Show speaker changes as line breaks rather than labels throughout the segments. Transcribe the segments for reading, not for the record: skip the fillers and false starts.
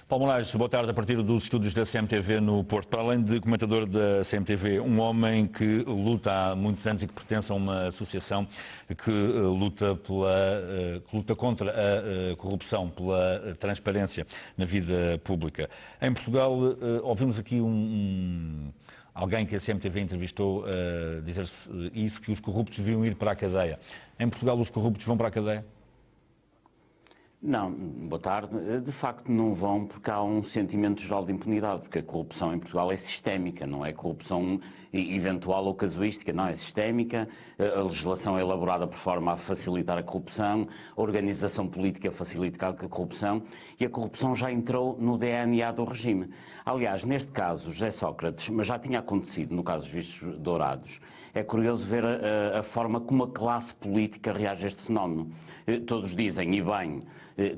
Paulo Moraes, boa tarde. A partir dos estúdios da CMTV no Porto, para além de comentador da CMTV, um homem que luta há muitos anos e que pertence a uma associação que luta contra a corrupção, pela transparência na vida pública. Em Portugal, ouvimos aqui alguém que a CMTV entrevistou dizer-se isso, que os corruptos deviam ir para a cadeia. Em Portugal, os corruptos vão para a cadeia?
Não, boa tarde. De facto não vão porque há um sentimento geral de impunidade, porque a corrupção em Portugal é sistémica, não é corrupção eventual ou casuística, não, é sistémica, a legislação é elaborada por forma a facilitar a corrupção, a organização política facilita a corrupção e a corrupção já entrou no DNA do regime. Aliás, neste caso, José Sócrates, mas já tinha acontecido no caso dos vistos dourados, é curioso ver a forma como a classe política reage a este fenómeno. Todos dizem, e bem,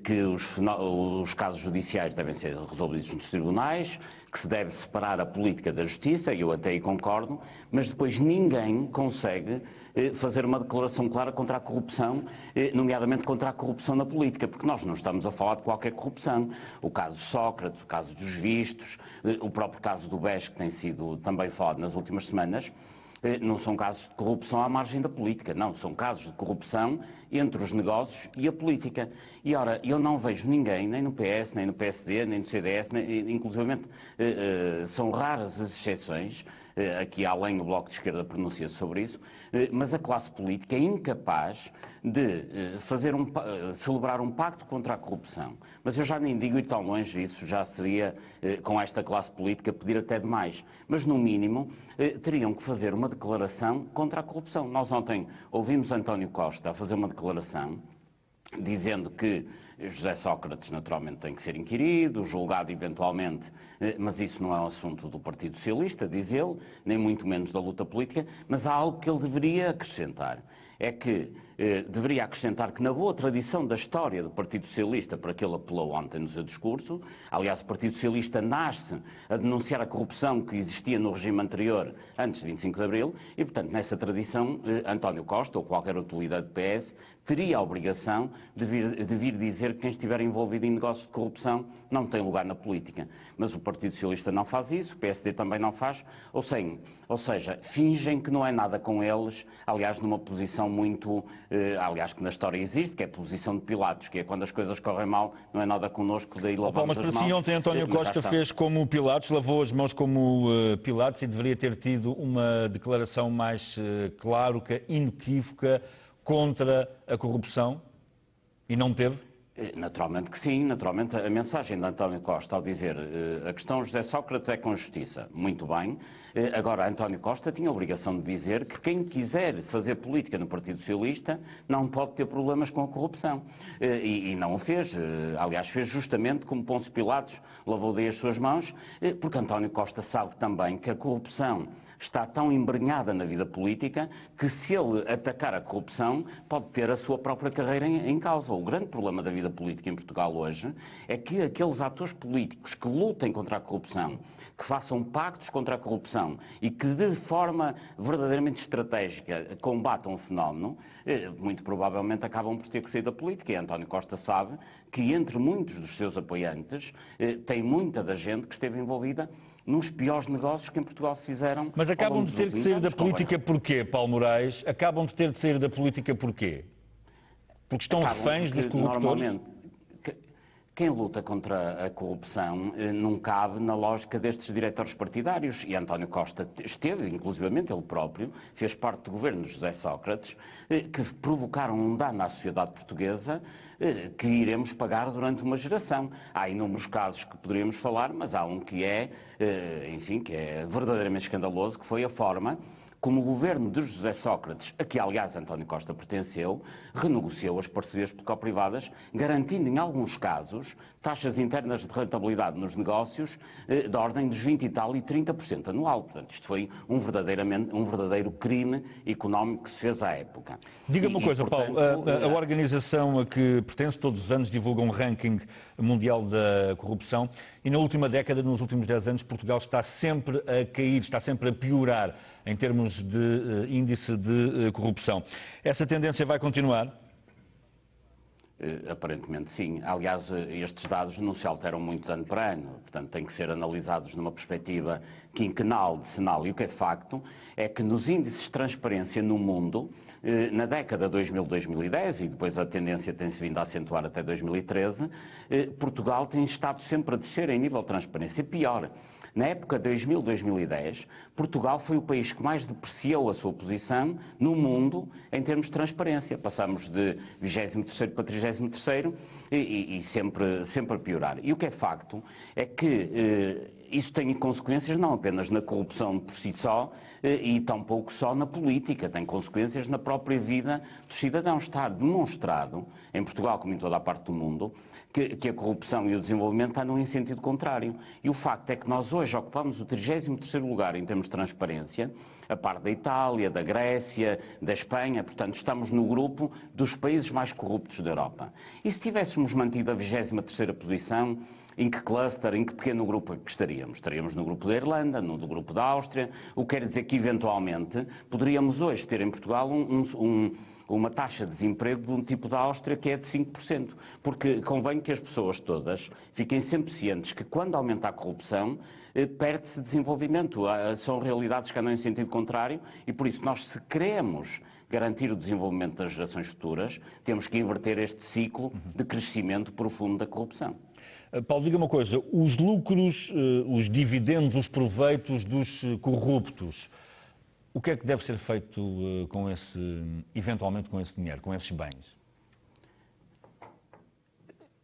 que os casos judiciais devem ser resolvidos nos tribunais, que se deve separar a política da justiça, e eu até aí concordo, mas depois ninguém consegue fazer uma declaração clara contra a corrupção, nomeadamente contra a corrupção na política, porque nós não estamos a falar de qualquer corrupção. O caso Sócrates, o caso dos vistos, o próprio caso do BES, que tem sido também falado nas últimas semanas, não são casos de corrupção à margem da política, não, são casos de corrupção entre os negócios e a política. E ora, eu não vejo ninguém, nem no PS, nem no PSD, nem no CDS, inclusivamente são raras as exceções, aqui além o Bloco de Esquerda pronuncia sobre isso, mas a classe política é incapaz de celebrar um pacto contra a corrupção. Mas eu já nem digo ir tão longe, isso já seria, com esta classe política, pedir até demais. Mas, no mínimo, teriam que fazer uma declaração contra a corrupção. Nós ontem ouvimos António Costa a fazer uma declaração dizendo que José Sócrates naturalmente tem que ser inquirido, julgado eventualmente, mas isso não é um assunto do Partido Socialista, diz ele, nem muito menos da luta política, mas há algo que ele deveria acrescentar. É que deveria acrescentar que na boa tradição da história do Partido Socialista, para que ele apelou ontem no seu discurso, aliás o Partido Socialista nasce a denunciar a corrupção que existia no regime anterior, antes de 25 de Abril, e portanto nessa tradição António Costa ou qualquer outra líder do PS teria a obrigação de vir dizer que quem estiver envolvido em negócios de corrupção não tem lugar na política. Mas o Partido Socialista não faz isso, o PSD também não faz, ou seja, fingem que não é nada com eles, aliás numa posição muito, aliás que na história existe, que é a posição de Pilatos, que é quando as coisas correm mal, não é nada connosco, daí lavamos as mãos.
Mas para si ontem António Costa fez como Pilatos, lavou as mãos como Pilatos e deveria ter tido uma declaração mais clara, inequívoca, contra a corrupção, e não teve?
Naturalmente que sim, naturalmente a mensagem de António Costa ao dizer a questão José Sócrates é com justiça, muito bem, agora António Costa tinha a obrigação de dizer que quem quiser fazer política no Partido Socialista não pode ter problemas com a corrupção, e não o fez, aliás fez justamente como Pôncio Pilatos lavou daí as suas mãos, porque António Costa sabe também que a corrupção está tão embrenhada na vida política que se ele atacar a corrupção pode ter a sua própria carreira em causa. O grande problema da vida política em Portugal hoje é que aqueles atores políticos que lutem contra a corrupção, que façam pactos contra a corrupção e que de forma verdadeiramente estratégica combatam o fenómeno, muito provavelmente acabam por ter que sair da política. E António Costa sabe que entre muitos dos seus apoiantes tem muita da gente que esteve envolvida nos piores negócios que em Portugal se fizeram.
Mas acabam de ter de sair da política porquê, Paulo Moraes? Acabam de ter de sair da política porquê? Porque estão reféns dos corruptores?
Quem luta contra a corrupção não cabe na lógica destes diretores partidários. E António Costa esteve, inclusivamente ele próprio, fez parte do governo de José Sócrates, que provocaram um dano à sociedade portuguesa que iremos pagar durante uma geração. Há inúmeros casos que poderíamos falar, mas há um que é, enfim, que é verdadeiramente escandaloso, que foi a forma como o governo de José Sócrates, a que aliás António Costa pertenceu, renegociou as parcerias público-privadas, garantindo em alguns casos taxas internas de rentabilidade nos negócios da ordem dos 20 e tal e 30% anual. Portanto, isto foi um verdadeiro crime económico que se fez à época.
Diga-me uma coisa, portanto, Paulo, a organização a que pertence todos os anos divulga um ranking mundial da corrupção e na última década, nos últimos 10 anos, Portugal está sempre a cair, está sempre a piorar em termos de índice de corrupção. Essa tendência vai continuar?
Aparentemente sim. Aliás, estes dados não se alteram muito de ano para ano, portanto têm que ser analisados numa perspectiva quinquenal, decenal. E o que é facto é que nos índices de transparência no mundo, na década 2000-2010, e depois a tendência tem-se vindo a acentuar até 2013, Portugal tem estado sempre a descer em nível de transparência. Pior, na época 2000-2010, Portugal foi o país que mais depreciou a sua posição no mundo em termos de transparência. Passamos de 23º para 33º e sempre a piorar. E o que é facto é que isso tem consequências não apenas na corrupção por si só e tampouco só na política, tem consequências na própria vida dos cidadãos. Está demonstrado, em Portugal como em toda a parte do mundo, que a corrupção e o desenvolvimento andam em sentido contrário. E o facto é que nós hoje ocupamos o 33º lugar em termos de transparência, a par da Itália, da Grécia, da Espanha, portanto estamos no grupo dos países mais corruptos da Europa. E se tivéssemos mantido a 23ª posição, em que cluster, em que pequeno grupo é que estaríamos? Estaríamos no grupo da Irlanda, no do grupo da Áustria, o que quer dizer que eventualmente poderíamos hoje ter em Portugal uma taxa de desemprego de um tipo da Áustria que é de 5%. Porque convém que as pessoas todas fiquem sempre cientes que quando aumenta a corrupção, perde-se desenvolvimento. São realidades que andam em sentido contrário e por isso nós, se queremos garantir o desenvolvimento das gerações futuras, temos que inverter este ciclo de crescimento profundo da corrupção.
Paulo, diga uma coisa, os lucros, os dividendos, os proveitos dos corruptos, o que é que deve ser feito eventualmente com esse dinheiro, com esses bens?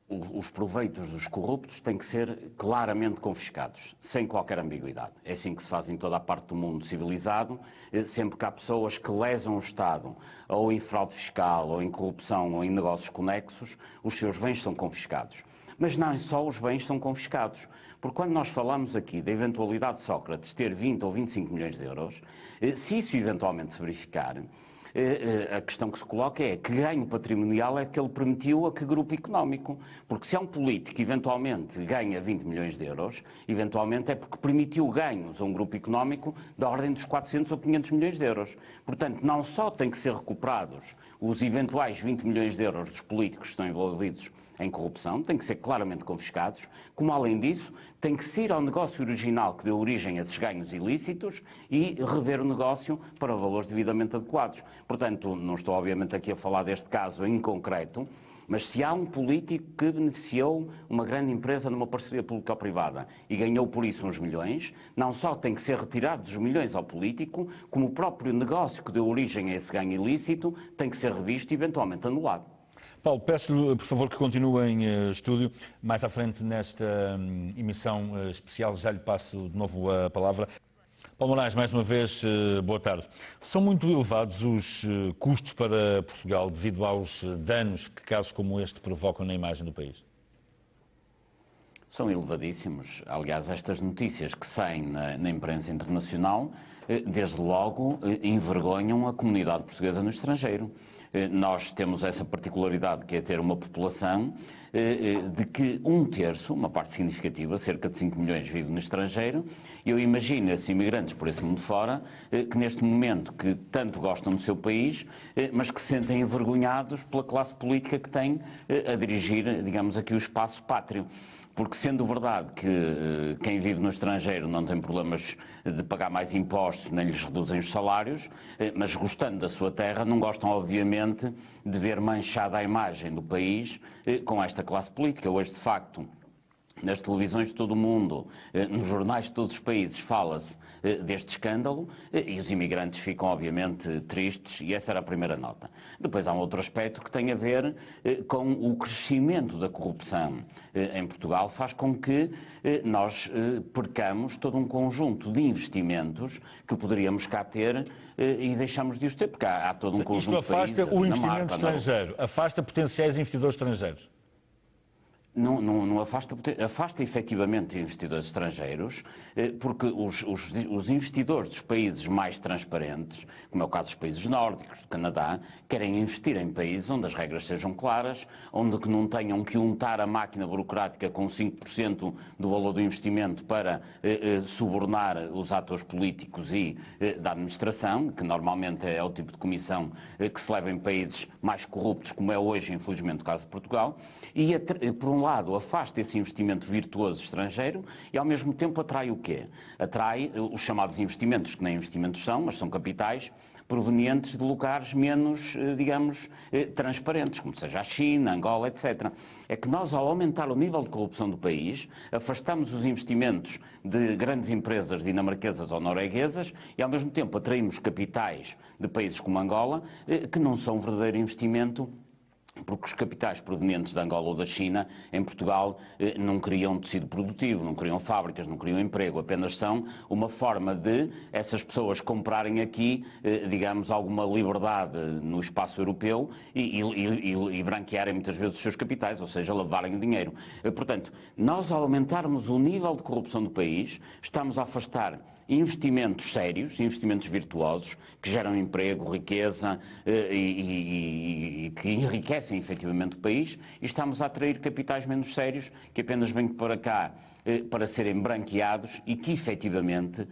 Os proveitos dos corruptos têm que ser claramente confiscados, sem qualquer ambiguidade. É assim que se faz em toda a parte do mundo civilizado. Sempre que há pessoas que lesam o Estado, ou em fraude fiscal, ou em corrupção, ou em negócios conexos, os seus bens são confiscados. Mas não só os bens são confiscados, porque quando nós falamos aqui da eventualidade de Sócrates ter 20 ou 25 milhões de euros, se isso eventualmente se verificar, a questão que se coloca é que ganho patrimonial é que ele permitiu a que grupo económico? Porque se é um político que eventualmente ganha 20 milhões de euros, eventualmente é porque permitiu ganhos a um grupo económico da ordem dos 400 ou 500 milhões de euros. Portanto, não só têm que ser recuperados os eventuais 20 milhões de euros dos políticos que estão envolvidos em corrupção, têm que ser claramente confiscados, como além disso, tem que se ir ao negócio original que deu origem a esses ganhos ilícitos e rever o negócio para valores devidamente adequados. Portanto, não estou obviamente aqui a falar deste caso em concreto, mas se há um político que beneficiou uma grande empresa numa parceria público-privada e ganhou por isso uns milhões, não só tem que ser retirados os milhões ao político, como o próprio negócio que deu origem a esse ganho ilícito tem que ser revisto e eventualmente anulado.
Paulo, peço-lhe, por favor, que continue em estúdio. Mais à frente, nesta emissão especial, já lhe passo de novo a palavra. Paulo Moraes, mais uma vez, boa tarde. São muito elevados os custos para Portugal devido aos danos que casos como este provocam na imagem do país?
São elevadíssimos. Aliás, estas notícias que saem na imprensa internacional, desde logo, envergonham a comunidade portuguesa no estrangeiro. Nós temos essa particularidade, que é ter uma população de que 1/3, uma parte significativa, cerca de 5 milhões, vive no estrangeiro. Eu imagino esses imigrantes por esse mundo fora, que neste momento que tanto gostam do seu país, mas que se sentem envergonhados pela classe política que tem a dirigir, digamos aqui, o espaço pátrio. Porque sendo verdade que quem vive no estrangeiro não tem problemas de pagar mais impostos, nem lhes reduzem os salários, mas gostando da sua terra, não gostam, obviamente, de ver manchada a imagem do país com esta classe política. Hoje, de facto, nas televisões de todo o mundo, nos jornais de todos os países, fala-se deste escândalo e os imigrantes ficam, obviamente, tristes, e essa era a primeira nota. Depois há um outro aspecto que tem a ver com o crescimento da corrupção em Portugal, faz com que nós percamos todo um conjunto de investimentos que poderíamos cá ter e deixamos de os ter, porque há todo um conjunto de países...
Isto afasta o investimento estrangeiro, afasta potenciais investidores estrangeiros.
Não afasta efetivamente investidores estrangeiros, porque os investidores dos países mais transparentes, como é o caso dos países nórdicos, do Canadá, querem investir em países onde as regras sejam claras, onde que não tenham que untar a máquina burocrática com 5% do valor do investimento para subornar os atores políticos e da administração, que normalmente é o tipo de comissão que se leva em países mais corruptos, como é hoje, infelizmente, o caso de Portugal, e, por um lado, afasta esse investimento virtuoso estrangeiro e, ao mesmo tempo, atrai o quê? Atrai os chamados investimentos, que nem investimentos são, mas são capitais, provenientes de lugares menos, digamos, transparentes, como seja a China, Angola, etc. É que nós, ao aumentar o nível de corrupção do país, afastamos os investimentos de grandes empresas dinamarquesas ou norueguesas e, ao mesmo tempo, atraímos capitais de países como Angola, que não são verdadeiro investimento, porque os capitais provenientes de Angola ou da China, em Portugal, não criam tecido produtivo, não criam fábricas, não criam emprego, apenas são uma forma de essas pessoas comprarem aqui, digamos, alguma liberdade no espaço europeu e branquearem muitas vezes os seus capitais, ou seja, lavarem o dinheiro. Portanto, nós, ao aumentarmos o nível de corrupção do país, estamos a afastar investimentos sérios, investimentos virtuosos, que geram emprego, riqueza e que enriquecem efetivamente o país, e estamos a atrair capitais menos sérios que apenas vêm para cá para serem branqueados e que efetivamente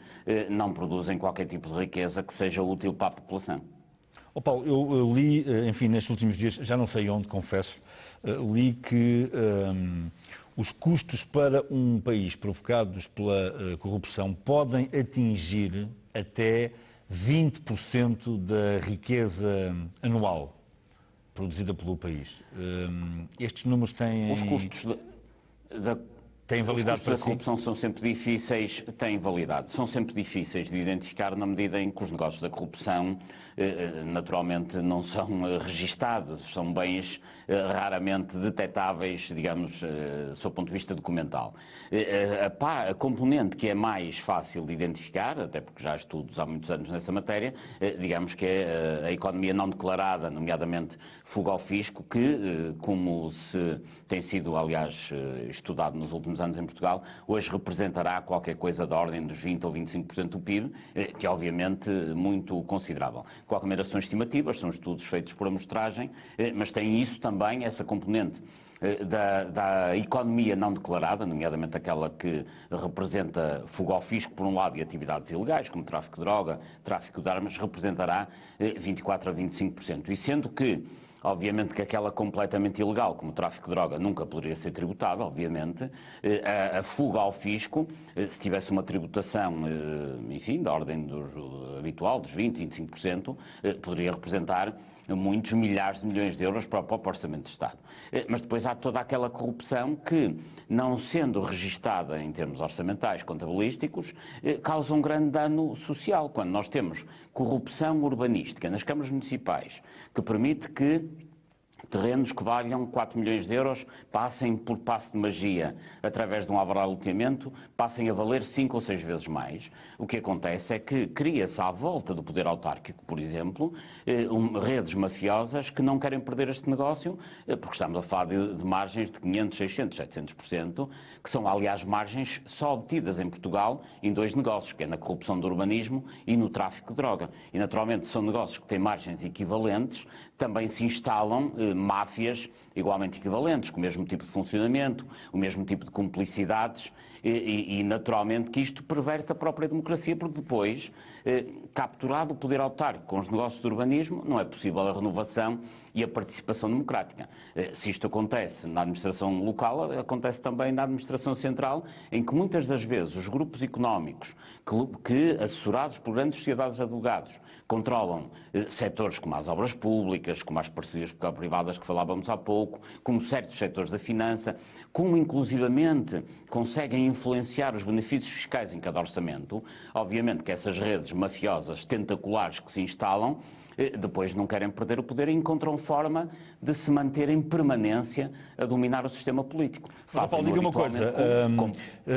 não produzem qualquer tipo de riqueza que seja útil para a população.
Oh, Paulo, eu li, enfim, nestes últimos dias, já não sei onde, confesso, li que os custos para um país provocados pela corrupção podem atingir até 20% da riqueza anual produzida pelo país. Estes números têm...
Os custos
têm validade para si?
Os custos da corrupção são sempre difíceis, têm validade. São sempre difíceis de identificar na medida em que os negócios da corrupção naturalmente não são registados, são bens raramente detectáveis, digamos, sob o ponto de vista documental. A componente que é mais fácil de identificar, até porque já há estudos há muitos anos nessa matéria, digamos que é a economia não declarada, nomeadamente fuga ao fisco, que, como se tem sido, aliás, estudado nos últimos anos em Portugal, hoje representará qualquer coisa da ordem dos 20% ou 25% do PIB, que é obviamente muito considerável. De qualquer maneira, são estimativas, são estudos feitos por amostragem, mas tem isso também, essa componente da economia não declarada, nomeadamente aquela que representa fuga ao fisco, por um lado, e atividades ilegais, como tráfico de droga, tráfico de armas, representará 24% a 25%. E sendo que obviamente que aquela completamente ilegal, como o tráfico de droga, nunca poderia ser tributada, obviamente. A fuga ao fisco, se tivesse uma tributação, enfim, da ordem habitual, dos 20%, 25%, poderia representar muitos milhares de milhões de euros para o próprio Orçamento de Estado. Mas depois há toda aquela corrupção que, não sendo registada em termos orçamentais, contabilísticos, causa um grande dano social. Quando nós temos corrupção urbanística nas câmaras municipais, que permite que terrenos que valham 4 milhões de euros passem por passe de magia através de um alvará de loteamento, passem a valer 5 ou 6 vezes mais. O que acontece é que cria-se à volta do poder autárquico, por exemplo, redes mafiosas que não querem perder este negócio, porque estamos a falar de margens de 500, 600, 700%, que são, aliás, margens só obtidas em Portugal em dois negócios, que é na corrupção do urbanismo e no tráfico de droga. E, naturalmente, são negócios que têm margens equivalentes, também se instalam máfias igualmente equivalentes, com o mesmo tipo de funcionamento, o mesmo tipo de cumplicidades e naturalmente que isto perverte a própria democracia, porque depois, capturado o poder autárquico com os negócios do urbanismo, não é possível a renovação e a participação democrática. Se isto acontece na administração local, acontece também na administração central, em que muitas das vezes os grupos económicos que assessorados por grandes sociedades de advogados, controlam setores como as obras públicas, como as parcerias privadas que falávamos há pouco, como certos setores da finança, como inclusivamente conseguem influenciar os benefícios fiscais em cada orçamento. Obviamente que essas redes mafiosas tentaculares que se instalam depois não querem perder o poder e encontram forma de se manter em permanência a dominar o sistema político.
Paulo, diga uma coisa,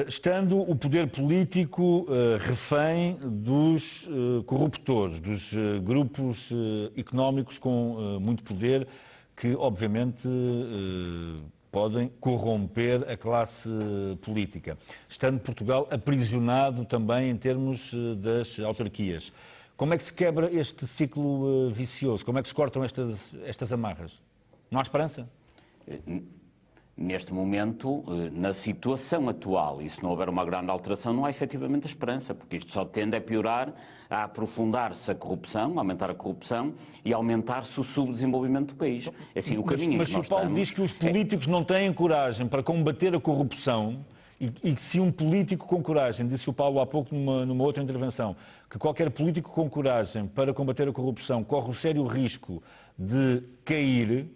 estando o poder político refém dos corruptores, dos grupos económicos com muito poder, que obviamente podem corromper a classe política. Estando Portugal aprisionado também em termos das autarquias. Como é que se quebra este ciclo vicioso? Como é que se cortam estas amarras? Não há esperança?
Neste momento, na situação atual, e se não houver uma grande alteração, não há efetivamente esperança, porque isto só tende a piorar, a aprofundar-se a corrupção, a aumentar a corrupção e a aumentar-se o subdesenvolvimento do país. Assim, o caminho
mas
em que
se o
nós
Paulo
estamos
diz que os políticos não têm coragem para combater a corrupção, e que se um político com coragem, disse o Paulo há pouco numa outra intervenção, que qualquer político com coragem para combater a corrupção corre o sério risco de cair.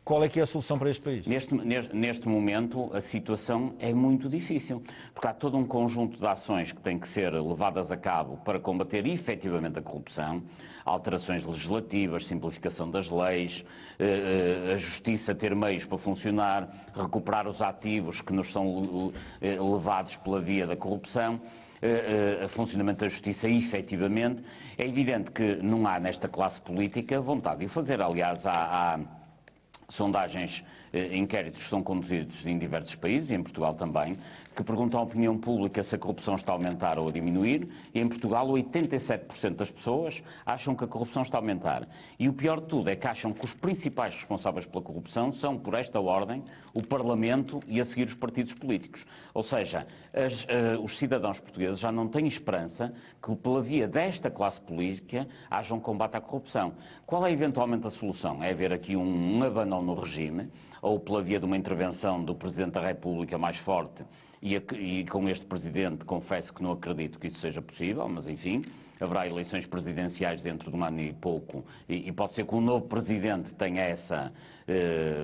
Qual é que é a solução para este país?
Neste momento, a situação é muito difícil, porque há todo um conjunto de ações que têm que ser levadas a cabo para combater efetivamente a corrupção, alterações legislativas, simplificação das leis, a justiça ter meios para funcionar, recuperar os ativos que nos são levados pela via da corrupção, a funcionamento da justiça efetivamente. É evidente que não há nesta classe política vontade de o fazer. Aliás, há sondagens, inquéritos que são conduzidos em diversos países, e em Portugal também, que perguntam à opinião pública se a corrupção está a aumentar ou a diminuir, e em Portugal 87% das pessoas acham que a corrupção está a aumentar. E o pior de tudo é que acham que os principais responsáveis pela corrupção são, por esta ordem, o Parlamento e a seguir os partidos políticos. Ou seja, os cidadãos portugueses já não têm esperança que pela via desta classe política haja um combate à corrupção. Qual é eventualmente a solução? É haver aqui um abanão no regime, ou pela via de uma intervenção do Presidente da República mais forte, e com este Presidente confesso que não acredito que isso seja possível, mas enfim, haverá eleições presidenciais dentro de um ano e pouco, e pode ser que um novo Presidente tenha essa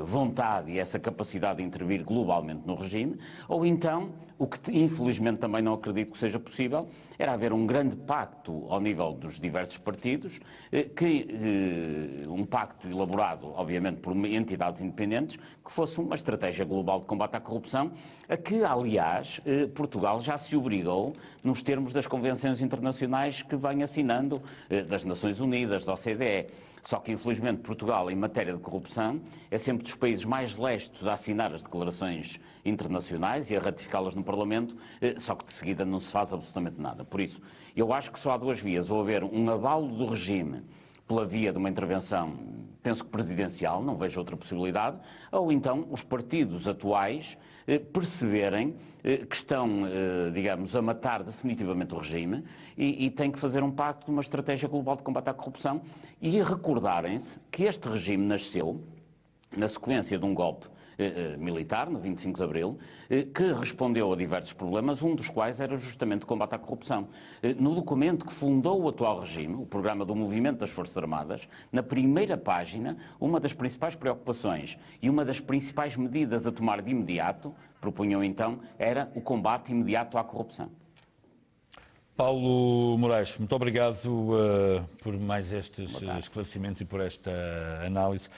vontade e essa capacidade de intervir globalmente no regime, ou então, o que infelizmente também não acredito que seja possível, era haver um grande pacto ao nível dos diversos partidos, um pacto elaborado, obviamente, por entidades independentes, que fosse uma estratégia global de combate à corrupção, a que, aliás, Portugal já se obrigou nos termos das convenções internacionais que vem assinando, das Nações Unidas, da OCDE. Só que, infelizmente, Portugal, em matéria de corrupção, é sempre dos países mais lestos a assinar as declarações internacionais e a ratificá-las no Parlamento, só que de seguida não se faz absolutamente nada. Por isso, eu acho que só há duas vias: ou haver um abalo do regime pela via de uma intervenção, penso que presidencial, não vejo outra possibilidade, ou então os partidos atuais perceberem que estão, digamos, a matar definitivamente o regime e têm que fazer um pacto de uma estratégia global de combate à corrupção e recordarem-se que este regime nasceu na sequência de um golpe militar, no 25 de Abril, que respondeu a diversos problemas, um dos quais era justamente o combate à corrupção. No documento que fundou o atual regime, o Programa do Movimento das Forças Armadas, na primeira página, uma das principais preocupações e uma das principais medidas a tomar de imediato, propunham então, era o combate imediato à corrupção.
Paulo Moraes, muito obrigado por mais estes esclarecimentos e por esta análise.